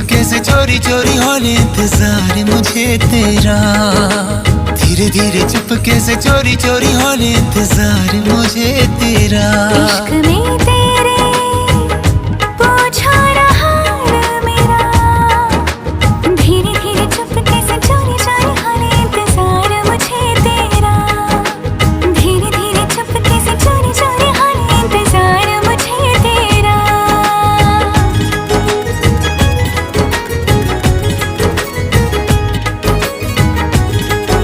चुपके से चोरी चोरी होने इंतजार मुझे तेरा। धीरे धीरे चुपके से चोरी चोरी होने इंतजार मुझे तेरा। इश्क में